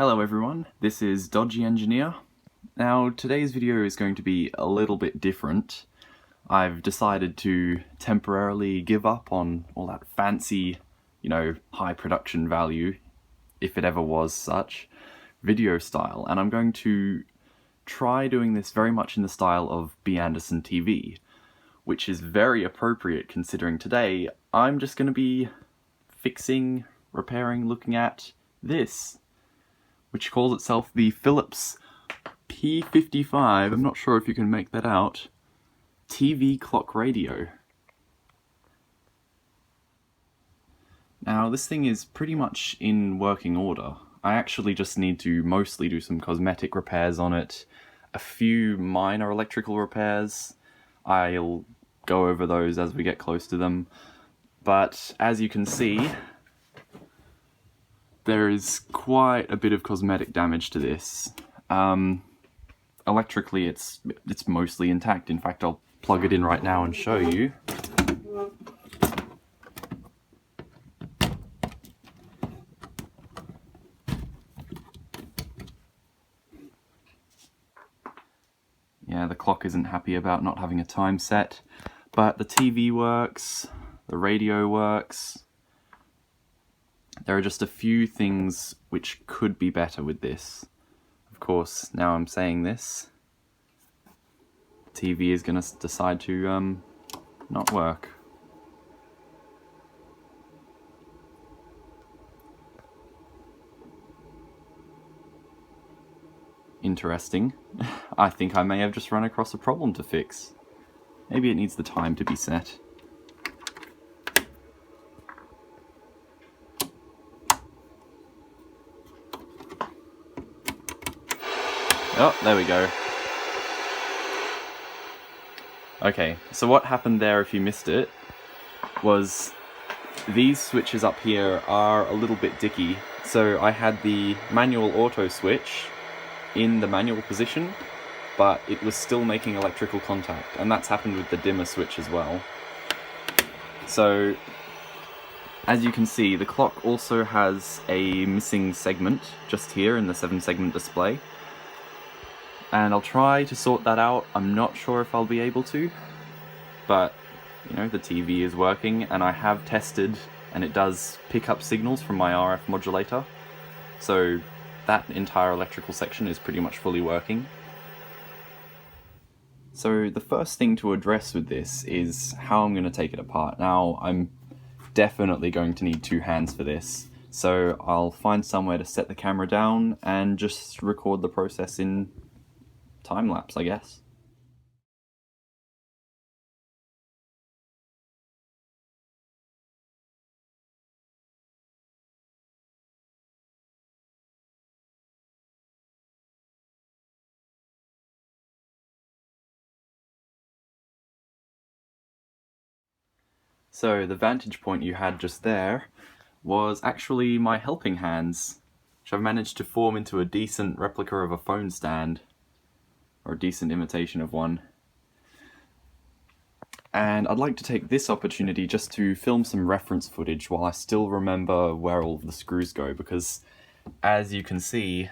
Hello everyone, this is Dodgy Engineer. Now today's video is going to be a little bit different. I've decided to temporarily give up on all that fancy, high production value, if it ever was such, video style, and I'm going to try doing this very much in the style of B. Anderson TV, which is very appropriate considering today I'm just going to be fixing, repairing, looking at this, which calls itself the Philips P55, I'm not sure if you can make that out, TV clock radio. Now this thing is pretty much in working order. I actually just need to mostly do some cosmetic repairs on it, a few minor electrical repairs. I'll go over those as we get close to them, but as you can see, there is quite a bit of cosmetic damage to this. Electrically it's mostly intact. In fact, I'll plug it in right now and show you. Yeah, the clock isn't happy about not having a time set, but the TV works, the radio works. There are just a few things which could be better with this. Of course, now I'm saying this, TV is going to decide to not work. Interesting. I think I may have just run across a problem to fix. Maybe it needs the time to be set. Oh, there we go. Okay, so what happened there, if you missed it, was these switches up here are a little bit dicky. So I had the manual auto switch in the manual position, but it was still making electrical contact, and that's happened with the dimmer switch as well. So, as you can see, the clock also has a missing segment just here in the 7-segment display. And I'll try to sort that out. I'm not sure if I'll be able to, but the TV is working, and I have tested, and it does pick up signals from my RF modulator. So that entire electrical section is pretty much fully working. So the first thing to address with this is how I'm going to take it apart. Now, I'm definitely going to need 2 hands for this, so I'll find somewhere to set the camera down and just record the process in time-lapse, I guess. So the vantage point you had just there was actually my helping hands, which I've managed to form into a decent replica of a phone stand, or a decent imitation of one. And I'd like to take this opportunity just to film some reference footage while I still remember where all of the screws go, because as you can see,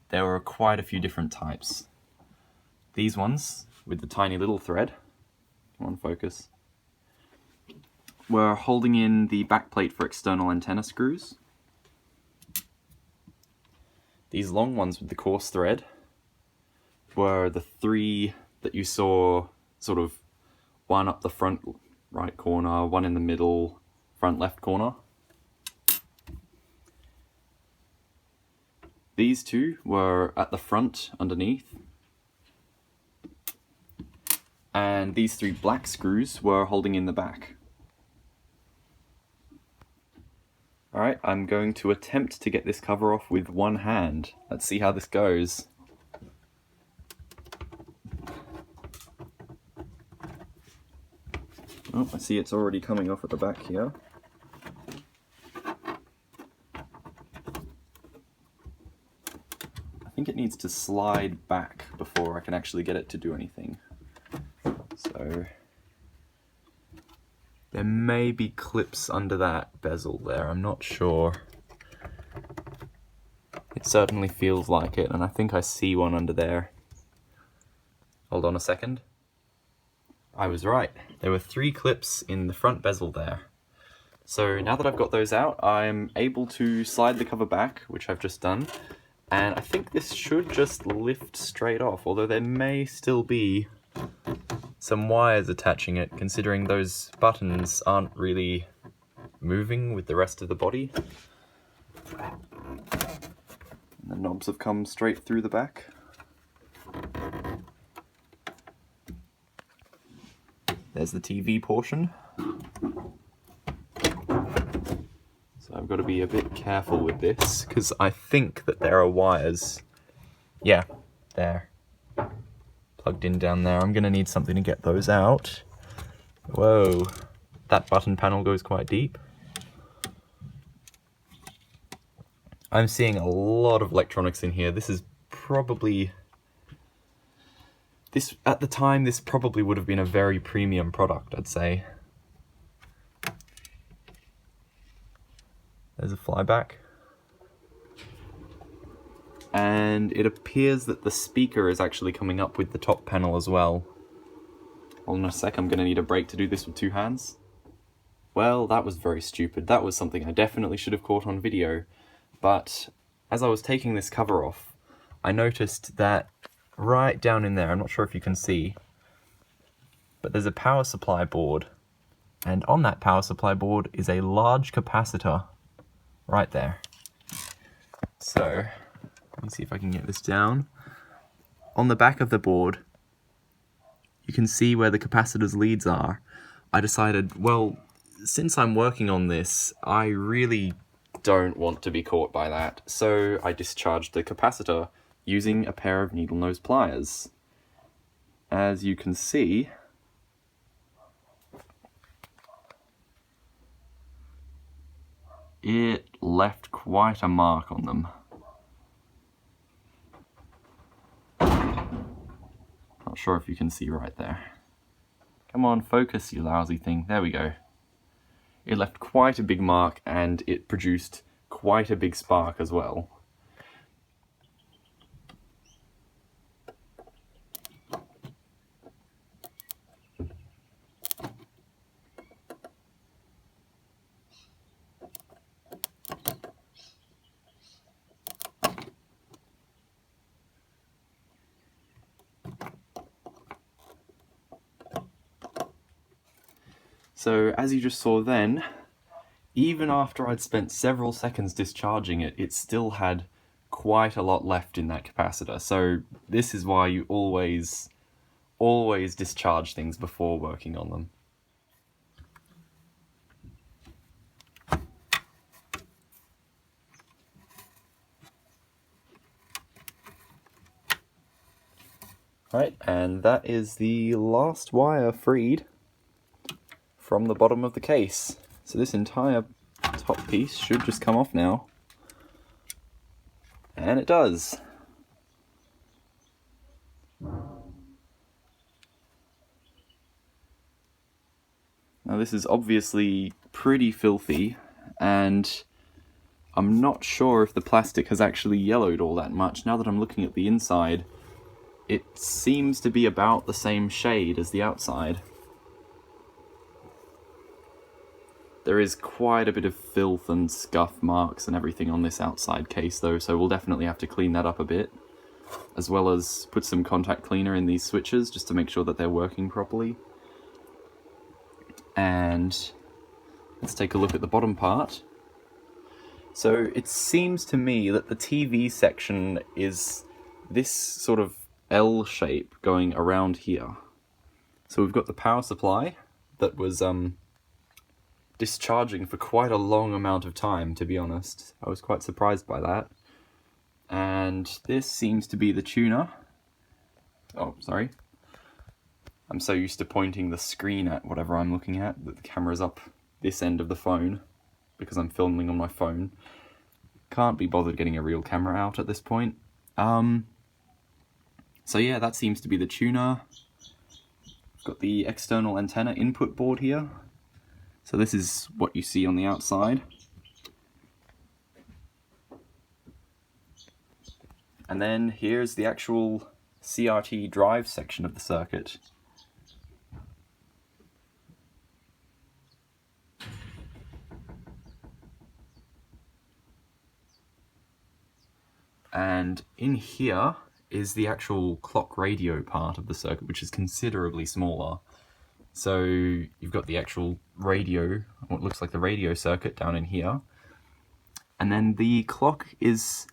there were quite a few different types. These ones, with the tiny little thread, come on, focus, were holding in the backplate for external antenna screws. These long ones with the coarse thread were the 3 that you saw, sort of one up the front right corner, one in the middle, front left corner. These 2 were at the front underneath. And these 3 black screws were holding in the back. Alright, I'm going to attempt to get this cover off with 1 hand. Let's see how this goes. Oh, I see it's already coming off at the back here. I think it needs to slide back before I can actually get it to do anything. So there may be clips under that bezel there, I'm not sure. It certainly feels like it, and I think I see one under there. Hold on a second. I was right. There were 3 clips in the front bezel there. So now that I've got those out, I'm able to slide the cover back, which I've just done, and I think this should just lift straight off, although there may still be some wires attaching it, considering those buttons aren't really moving with the rest of the body. And the knobs have come straight through the back. There's the TV portion. So I've got to be a bit careful with this, because I think that there are wires. Yeah, there. Plugged in down there. I'm going to need something to get those out. Whoa, that button panel goes quite deep. I'm seeing a lot of electronics in here. This is probably... At the time, this probably would have been a very premium product, I'd say. There's a flyback. And it appears that the speaker is actually coming up with the top panel as well. Hold on a sec, I'm going to need a break to do this with 2 hands. Well, that was very stupid. That was something I definitely should have caught on video. But as I was taking this cover off, I noticed that right down in there, I'm not sure if you can see, but there's a power supply board. And on that power supply board is a large capacitor right there. So, let me see if I can get this down. On the back of the board, you can see where the capacitor's leads are. I decided, well, since I'm working on this, I really don't want to be caught by that. So I discharged the capacitor using a pair of needle nose pliers. As you can see, it left quite a mark on them. Not sure if you can see right there. Come on, focus, you lousy thing. There we go. It left quite a big mark, and it produced quite a big spark as well. So, as you just saw then, even after I'd spent several seconds discharging it, it still had quite a lot left in that capacitor. So this is why you always discharge things before working on them. Right, and that is the last wire freed from the bottom of the case. So this entire top piece should just come off now. And it does. Now this is obviously pretty filthy, and I'm not sure if the plastic has actually yellowed all that much. Now that I'm looking at the inside, it seems to be about the same shade as the outside. There is quite a bit of filth and scuff marks and everything on this outside case though, so we'll definitely have to clean that up a bit, as well as put some contact cleaner in these switches just to make sure that they're working properly. And let's take a look at the bottom part. So it seems to me that the TV section is this sort of L shape going around here. So we've got the power supply that was discharging for quite a long amount of time, to be honest. I was quite surprised by that. And this seems to be the tuner. Oh, sorry. I'm so used to pointing the screen at whatever I'm looking at that the camera's up this end of the phone because I'm filming on my phone. Can't be bothered getting a real camera out at this point. So yeah, that seems to be the tuner. Got the external antenna input board here. So this is what you see on the outside. And then here's the actual CRT drive section of the circuit. And in here is the actual clock radio part of the circuit, which is considerably smaller. So you've got the actual radio, what looks like the radio circuit down in here. And then the clock is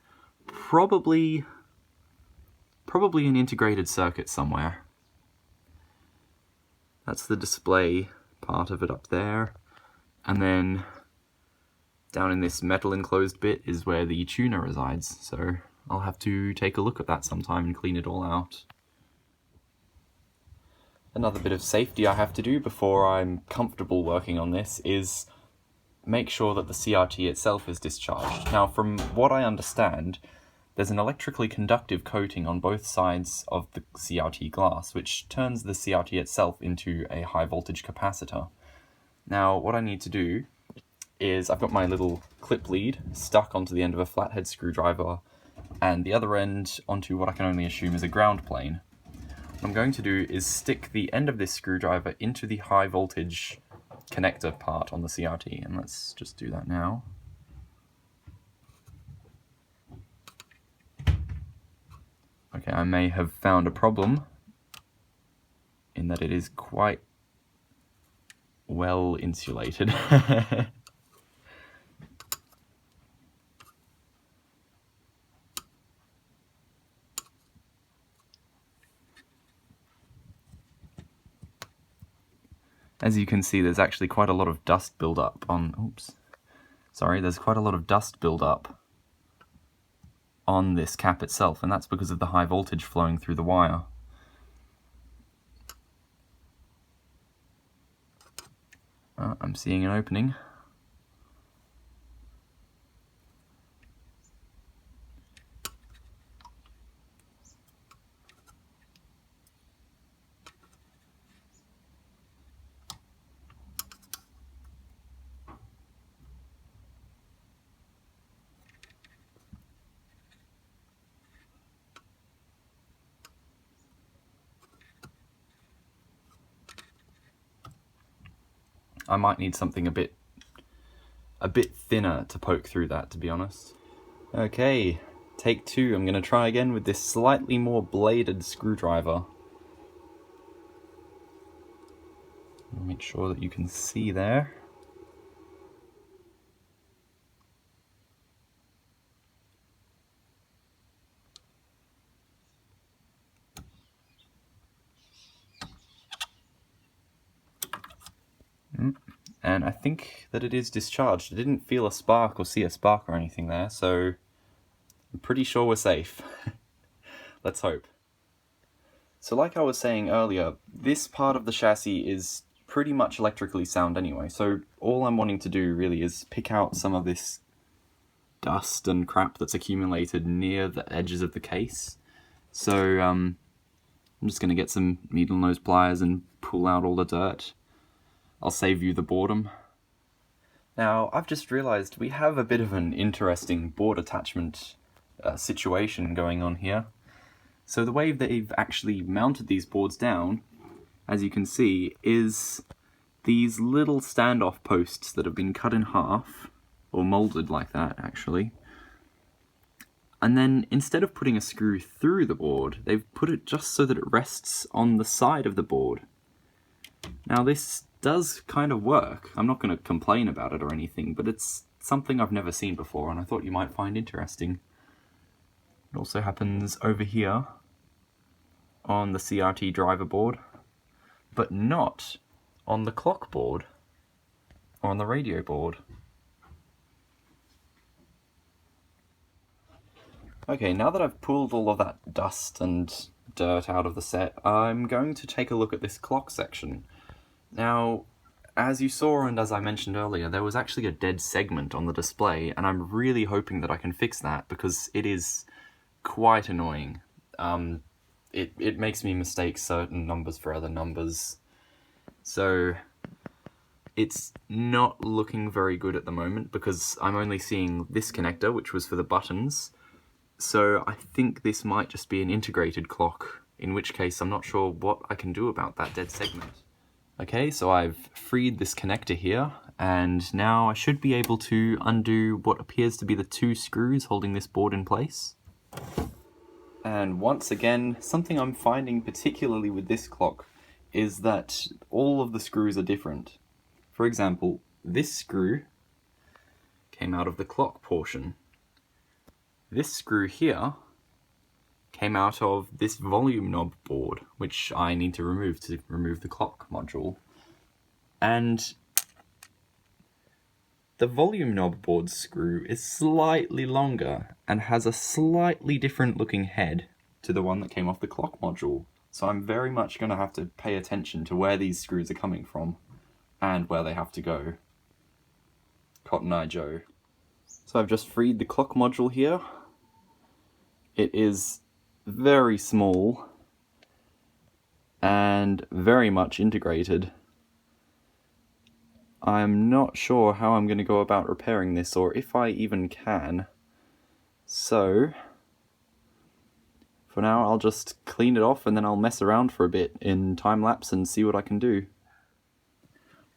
probably an integrated circuit somewhere. That's the display part of it up there. And then down in this metal enclosed bit is where the tuner resides. So I'll have to take a look at that sometime and clean it all out. Another bit of safety I have to do before I'm comfortable working on this is make sure that the CRT itself is discharged. Now, from what I understand, there's an electrically conductive coating on both sides of the CRT glass, which turns the CRT itself into a high voltage capacitor. Now, what I need to do is I've got my little clip lead stuck onto the end of a flathead screwdriver and the other end onto what I can only assume is a ground plane. What I'm going to do is stick the end of this screwdriver into the high voltage connector part on the CRT, and let's just do that now. Okay, I may have found a problem in that it is quite well insulated. As you can see, there's actually quite a lot of dust build-up on, there's quite a lot of dust build-up on this cap itself, and that's because of the high voltage flowing through the wire. I'm seeing an opening. I might need something a bit thinner to poke through that, to be honest. Okay, take two. I'm going to try again with this slightly more bladed screwdriver. Make sure that you can see there. And I think that it is discharged. I didn't feel a spark or see a spark or anything there, so I'm pretty sure we're safe. Let's hope. So like I was saying earlier, this part of the chassis is pretty much electrically sound anyway, so all I'm wanting to do really is pick out some of this dust and crap that's accumulated near the edges of the case. So I'm just going to get some needle nose pliers and pull out all the dirt. I'll save you the boredom. Now, I've just realised we have a bit of an interesting board attachment situation going on here. So the way they've actually mounted these boards down, as you can see, is these little standoff posts that have been cut in half, or moulded like that actually. And then instead of putting a screw through the board, they've put it just so that it rests on the side of the board. Now this does kind of work. I'm not going to complain about it or anything, but it's something I've never seen before and I thought you might find interesting. It also happens over here on the CRT driver board, but not on the clock board or on the radio board. Okay, now that I've pulled all of that dust and dirt out of the set, I'm going to take a look at this clock section. Now, as you saw and as I mentioned earlier, there was actually a dead segment on the display, and I'm really hoping that I can fix that because it is quite annoying. It makes me mistake certain numbers for other numbers, so it's not looking very good at the moment because I'm only seeing this connector, which was for the buttons. So I think this might just be an integrated clock, in which case I'm not sure what I can do about that dead segment. Okay, so I've freed this connector here, and now I should be able to undo what appears to be the 2 screws holding this board in place. And once again, something I'm finding particularly with this clock is that all of the screws are different. For example, this screw came out of the clock portion. This screw here came out of this volume knob board, which I need to remove the clock module. And the volume knob board screw is slightly longer and has a slightly different looking head to the one that came off the clock module. So I'm very much going to have to pay attention to where these screws are coming from and where they have to go. Cotton Eye Joe. So I've just freed the clock module here. It is very small and very much integrated. I'm not sure how I'm going to go about repairing this, or if I even can. So for now I'll just clean it off and then I'll mess around for a bit in time-lapse and see what I can do.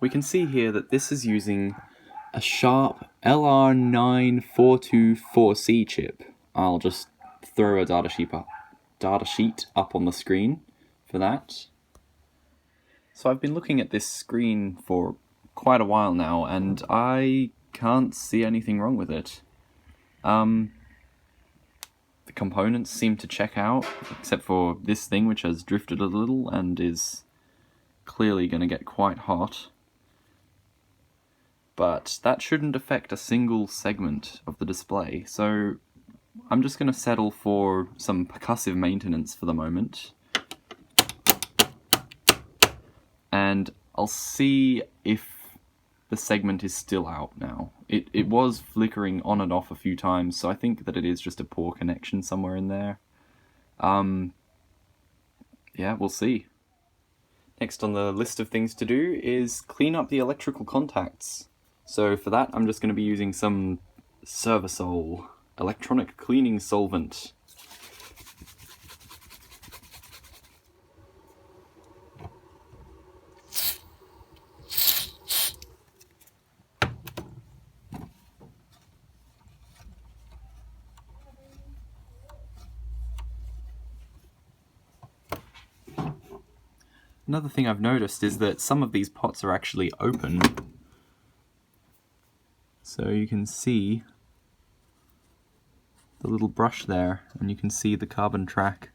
We can see here that this is using a Sharp LR9424C chip. I'll just throw a data sheet up on the screen for that. So I've been looking at this screen for quite a while now, and I can't see anything wrong with it. The components seem to check out, except for this thing, which has drifted a little and is clearly going to get quite hot. But that shouldn't affect a single segment of the display, so I'm just going to settle for some percussive maintenance for the moment. And I'll see if the segment is still out now. It was flickering on and off a few times, so I think that it is just a poor connection somewhere in there. Yeah, we'll see. Next on the list of things to do is clean up the electrical contacts. So for that, I'm just going to be using some Servasol electronic cleaning solvent. Another thing I've noticed is that some of these pots are actually open. So you can see the little brush there, and you can see the carbon track.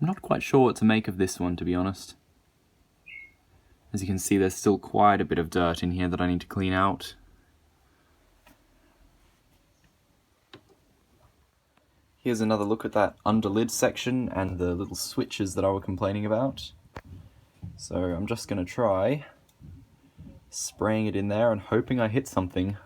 I'm not quite sure what to make of this one, to be honest. As you can see, there's still quite a bit of dirt in here that I need to clean out. Here's another look at that underlid section and the little switches that I was complaining about. So I'm just going to try spraying it in there and hoping I hit something.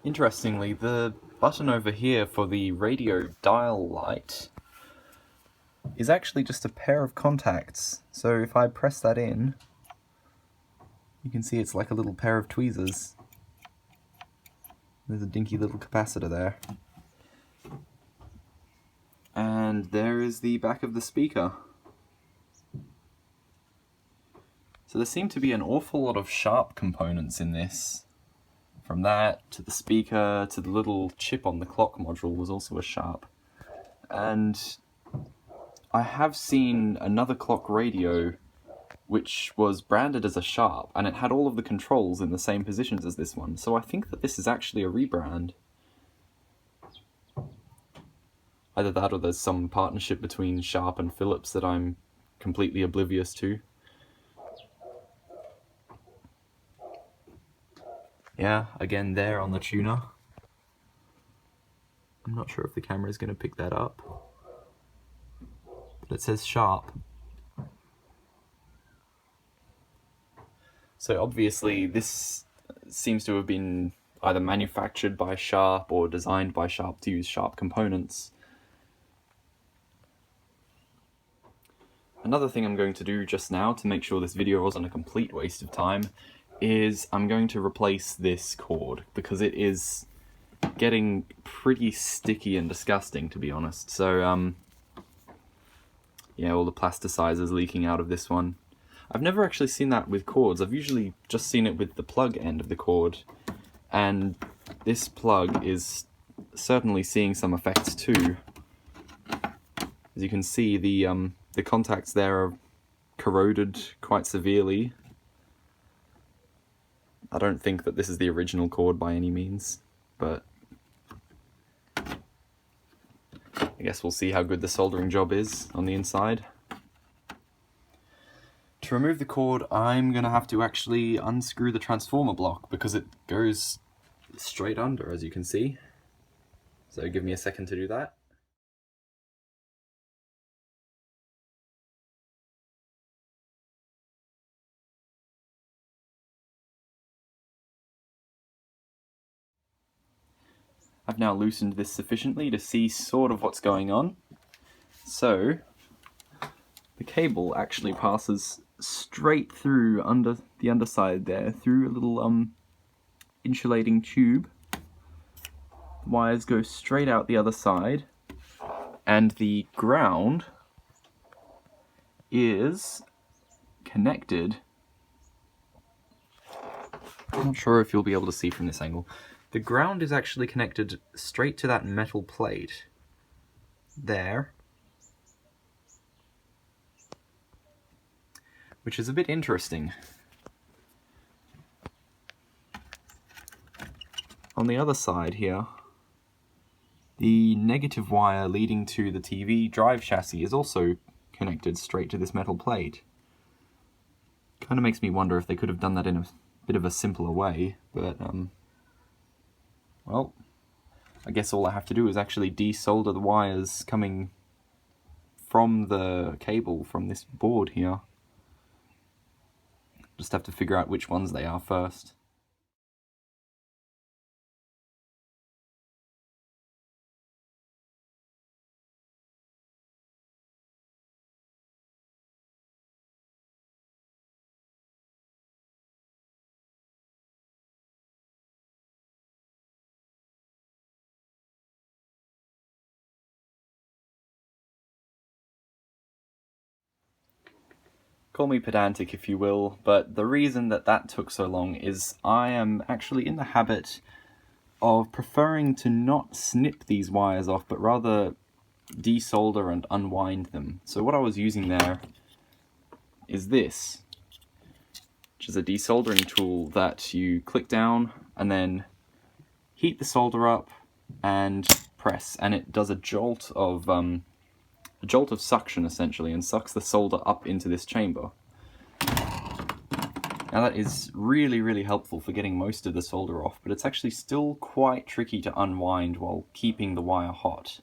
Interestingly, the button over here for the radio dial light is actually just a pair of contacts. So if I press that in, you can see it's like a little pair of tweezers. There's a dinky little capacitor there. And there is the back of the speaker. So there seem to be an awful lot of sharp components in this. From that, to the speaker, to the little chip on the clock module was also a sharp. And I have seen another clock radio which was branded as a sharp, and it had all of the controls in the same positions as this one. So I think that this is actually a rebrand. Either that or there's some partnership between Sharp and Philips that I'm completely oblivious to. Yeah, again there on the tuner. I'm not sure if the camera is going to pick that up, but it says Sharp. So obviously this seems to have been either manufactured by Sharp or designed by Sharp to use Sharp components. Another thing I'm going to do just now to make sure this video wasn't a complete waste of time is I'm going to replace this cord, because it is getting pretty sticky and disgusting, to be honest. So yeah, all the plasticizer's leaking out of this one. I've never actually seen that with cords. I've usually just seen it with the plug end of the cord, and this plug is certainly seeing some effects too. As you can see, the contacts there are corroded quite severely. I don't think that this is the original cord by any means, but I guess we'll see how good the soldering job is on the inside. To remove the cord, I'm going to have to actually unscrew the transformer block, because it goes straight under, as you can see. So give me a second to do that. I've now loosened this sufficiently to see sort of what's going on. So the cable actually passes straight through under the underside there, through a little insulating tube. The wires go straight out the other side, and the ground is connected. I'm not sure if you'll be able to see from this angle. The ground is actually connected straight to that metal plate there, which is a bit interesting. On the other side here, the negative wire leading to the TV drive chassis is also connected straight to this metal plate. Kind of makes me wonder if they could have done that in a bit of a simpler way, but well, I guess all I have to do is actually desolder the wires coming from the cable from this board here. Just have to figure out which ones they are first. Call me pedantic if you will, but the reason that that took so long is I am actually in the habit of preferring to not snip these wires off, but rather desolder and unwind them. So what I was using there is this, which is a desoldering tool that you click down and then heat the solder up and press, and it does a jolt of suction essentially, and sucks the solder up into this chamber. Now that is really, really helpful for getting most of the solder off, but it's actually still quite tricky to unwind while keeping the wire hot.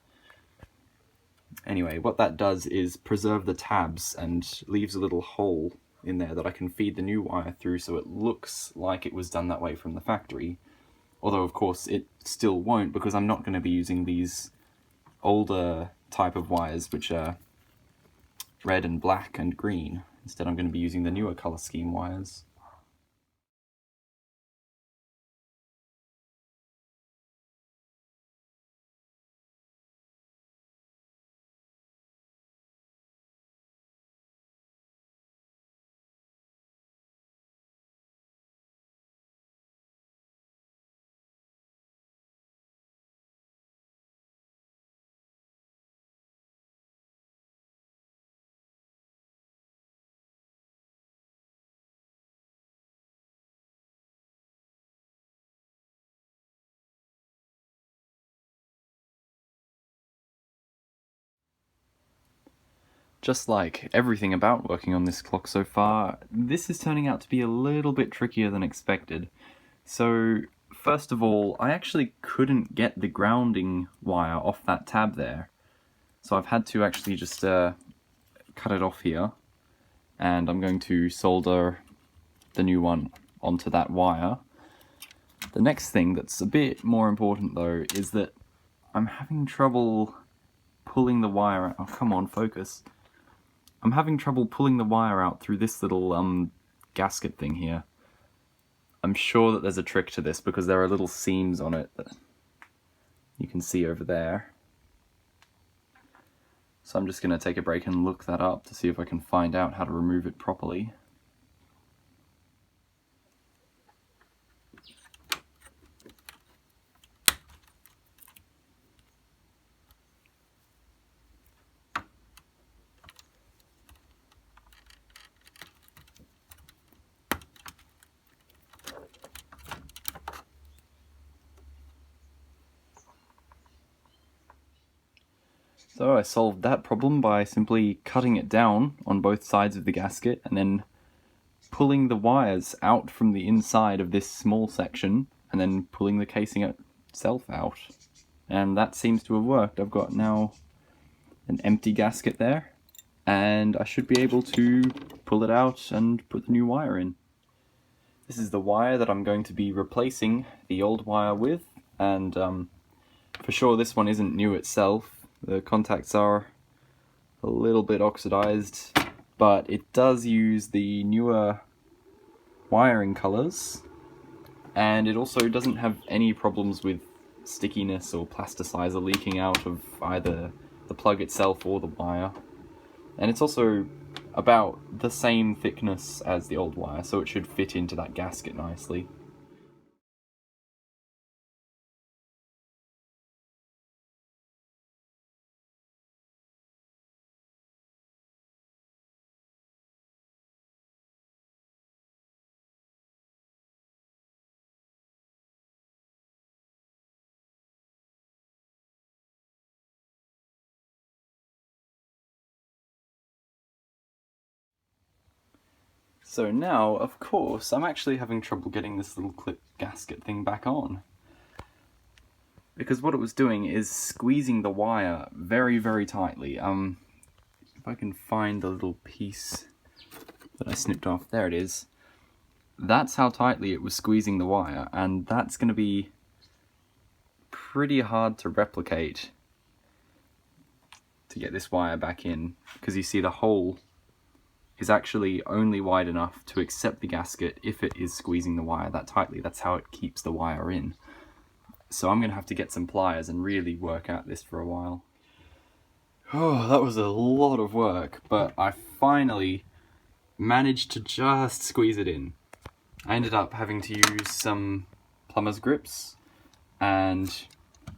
Anyway, what that does is preserve the tabs and leaves a little hole in there that I can feed the new wire through, so it looks like it was done that way from the factory. Although of course it still won't, because I'm not going to be using these older type of wires which are red and black and green. Instead I'm going to be using the newer colour scheme wires. Just like everything about working on this clock so far, this is turning out to be a little bit trickier than expected. So, first of all, I actually couldn't get the grounding wire off that tab there. So I've had to actually just cut it off here, and I'm going to solder the new one onto that wire. The next thing that's a bit more important though is that I'm having trouble pulling the wire out. Oh, come on, focus. I'm having trouble pulling the wire out through this little gasket thing here. I'm sure that there's a trick to this because there are little seams on it that you can see over there. So I'm just going to take a break and look that up to see if I can find out how to remove it properly. So I solved that problem by simply cutting it down on both sides of the gasket and then pulling the wires out from the inside of this small section and then pulling the casing itself out. And that seems to have worked. I've got now an empty gasket there, and I should be able to pull it out and put the new wire in. This is the wire that I'm going to be replacing the old wire with, and for sure this one isn't new itself. The contacts are a little bit oxidized, but it does use the newer wiring colors, and it also doesn't have any problems with stickiness or plasticizer leaking out of either the plug itself or the wire. And it's also about the same thickness as the old wire, so it should fit into that gasket nicely. So now, of course, I'm actually having trouble getting this little clip gasket thing back on. Because what it was doing is squeezing the wire very, very tightly. If I can find the little piece that I snipped off, there it is. That's how tightly it was squeezing the wire, and that's going to be pretty hard to replicate to get this wire back in, because you see the hole is actually only wide enough to accept the gasket if it is squeezing the wire that tightly. That's how it keeps the wire in. So I'm going to have to get some pliers and really work at this for a while. Oh, that was a lot of work, but I finally managed to just squeeze it in. I ended up having to use some plumber's grips and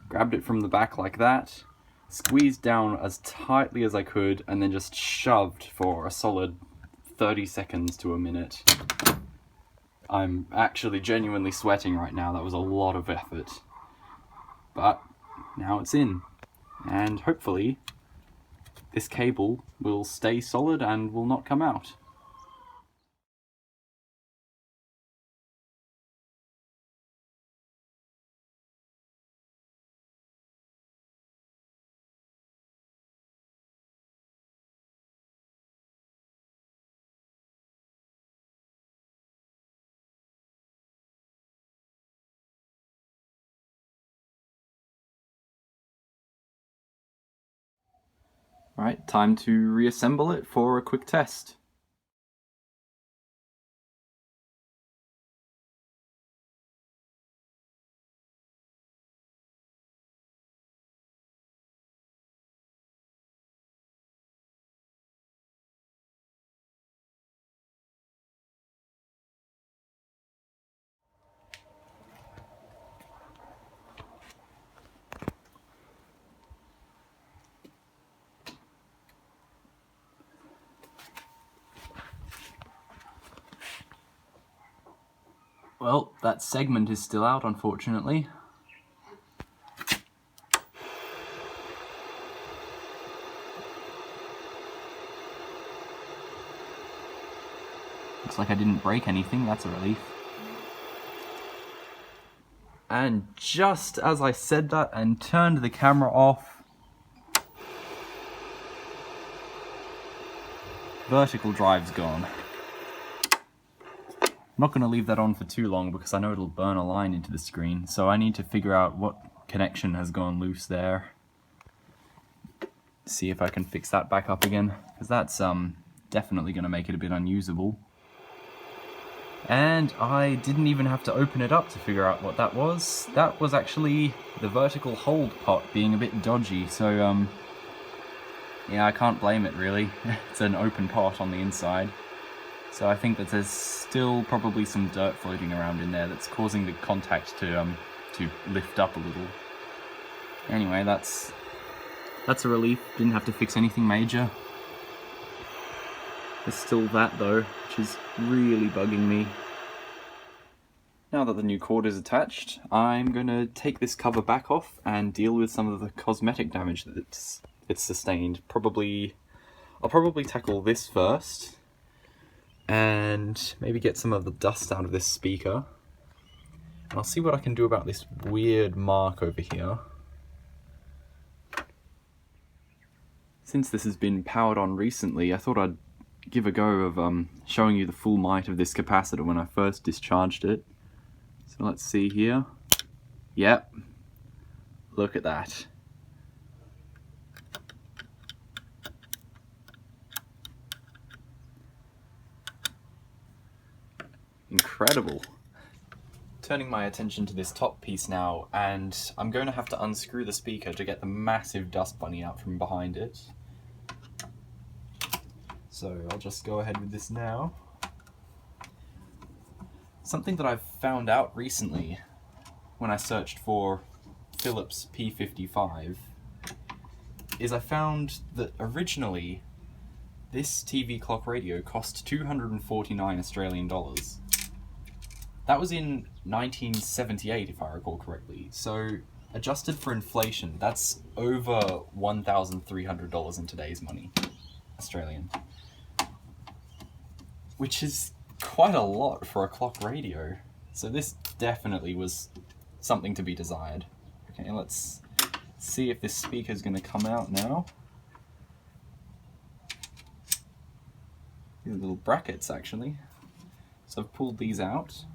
grabbed it from the back like that, squeezed down as tightly as I could, and then just shoved for a solid 30 seconds to a minute. I'm actually genuinely sweating right now. That was a lot of effort. But now it's in, and hopefully this cable will stay solid and will not come out. Alright, time to reassemble it for a quick test. Well, that segment is still out, unfortunately. Looks like I didn't break anything, that's a relief. And just as I said that and turned the camera off, vertical drive's gone. I'm not going to leave that on for too long because I know it'll burn a line into the screen, so I need to figure out what connection has gone loose there. See if I can fix that back up again, because that's definitely going to make it a bit unusable. And I didn't even have to open it up to figure out what that was. That was actually the vertical hold pot being a bit dodgy, so yeah, I can't blame it really. It's an open pot on the inside. So I think that there's still probably some dirt floating around in there that's causing the contact to lift up a little. Anyway, that's a relief. Didn't have to fix anything major. There's still that though, which is really bugging me. Now that the new cord is attached, I'm going to take this cover back off and deal with some of the cosmetic damage that it's sustained. I'll probably tackle this first, and maybe get some of the dust out of this speaker. And I'll see what I can do about this weird mark over here. Since this has been powered on recently, I thought I'd give a go of showing you the full might of this capacitor when I first discharged it. So let's see here. Yep, look at that. Incredible. Turning my attention to this top piece now, and I'm going to have to unscrew the speaker to get the massive dust bunny out from behind it. So I'll just go ahead with this now. Something that I've found out recently when I searched for Philips P55 is I found that originally this TV clock radio cost 249 Australian dollars. That was in 1978, if I recall correctly. So, adjusted for inflation, that's over $1,300 in today's money, Australian. Which is quite a lot for a clock radio. So this definitely was something to be desired. Okay, let's see if this speaker's going to come out now. These are little brackets, actually. So I've pulled these out.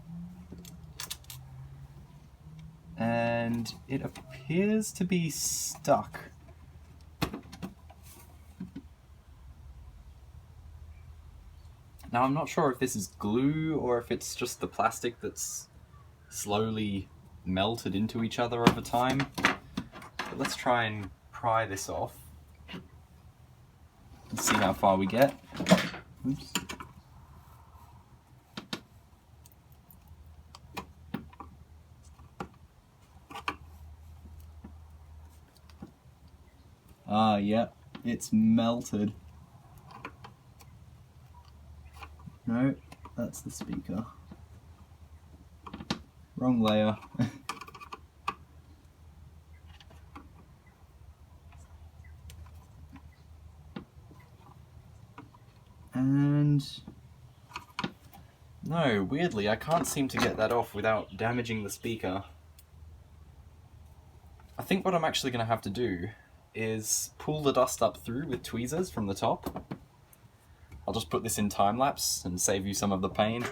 And it appears to be stuck. Now I'm not sure if this is glue or if it's just the plastic that's slowly melted into each other over time. But let's try and pry this off and see how far we get. Oops. Ah, yep, it's melted. No, that's the speaker. Wrong layer. And no, weirdly, I can't seem to get that off without damaging the speaker. I think what I'm actually going to have to do is pull the dust up through with tweezers from the top. I'll just put this in time lapse and save you some of the pain.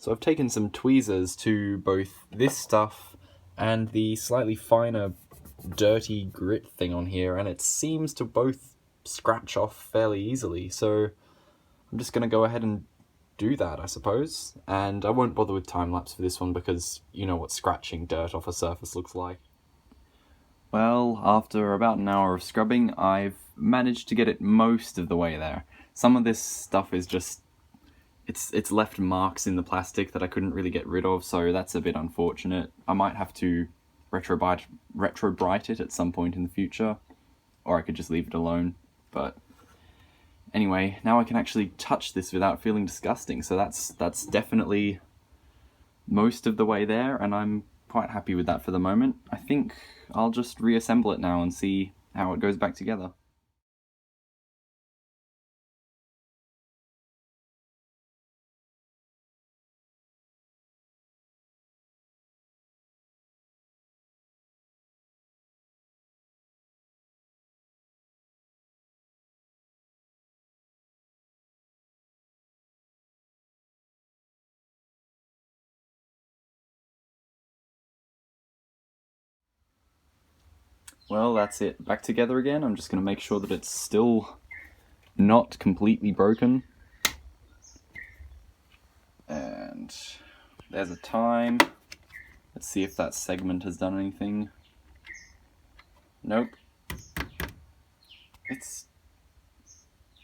So I've taken some tweezers to both this stuff and the slightly finer dirty grit thing on here, and it seems to both scratch off fairly easily, so I'm just going to go ahead and do that, I suppose. And I won't bother with time-lapse for this one because you know what scratching dirt off a surface looks like. Well, after about an hour of scrubbing, I've managed to get it most of the way there. Some of this stuff is just... It's left marks in the plastic that I couldn't really get rid of, so that's a bit unfortunate. I might have to retrobrite it at some point in the future, or I could just leave it alone, but... Anyway, now I can actually touch this without feeling disgusting, so that's definitely most of the way there, and I'm quite happy with that for the moment. I think I'll just reassemble it now and see how it goes back together. Well, that's it. Back together again. I'm just going to make sure that it's still not completely broken. And there's a time. Let's see if that segment has done anything. Nope.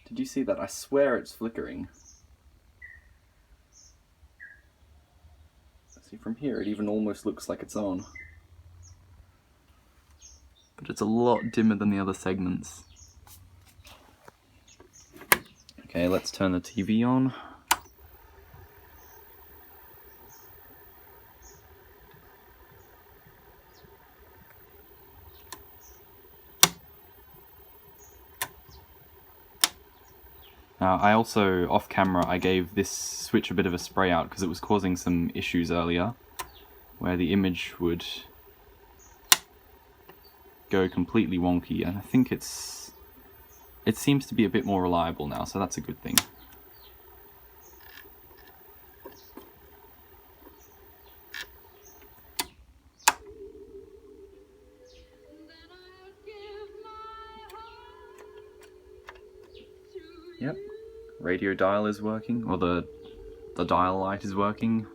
Did you see that? I swear it's flickering. See, from here it even almost looks like it's on. But it's a lot dimmer than the other segments. Okay, let's turn the TV on. Now, I also, off camera, I gave this switch a bit of a spray out because it was causing some issues earlier, where the image would go completely wonky, and I think it seems to be a bit more reliable now, so that's a good thing. Yep, radio dial is working, or the dial light is working.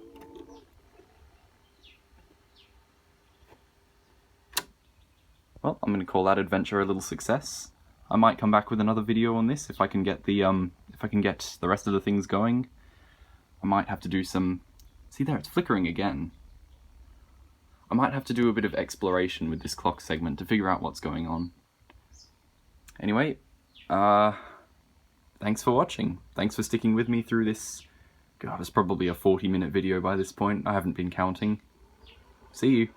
Well, I'm going to call that adventure a little success. I might come back with another video on this if I can get the rest of the things going. I might have to do some... See there, it's flickering again. I might have to do a bit of exploration with this clock segment to figure out what's going on. Anyway, thanks for watching. Thanks for sticking with me through this... God, it's probably a 40-minute video by this point. I haven't been counting. See you.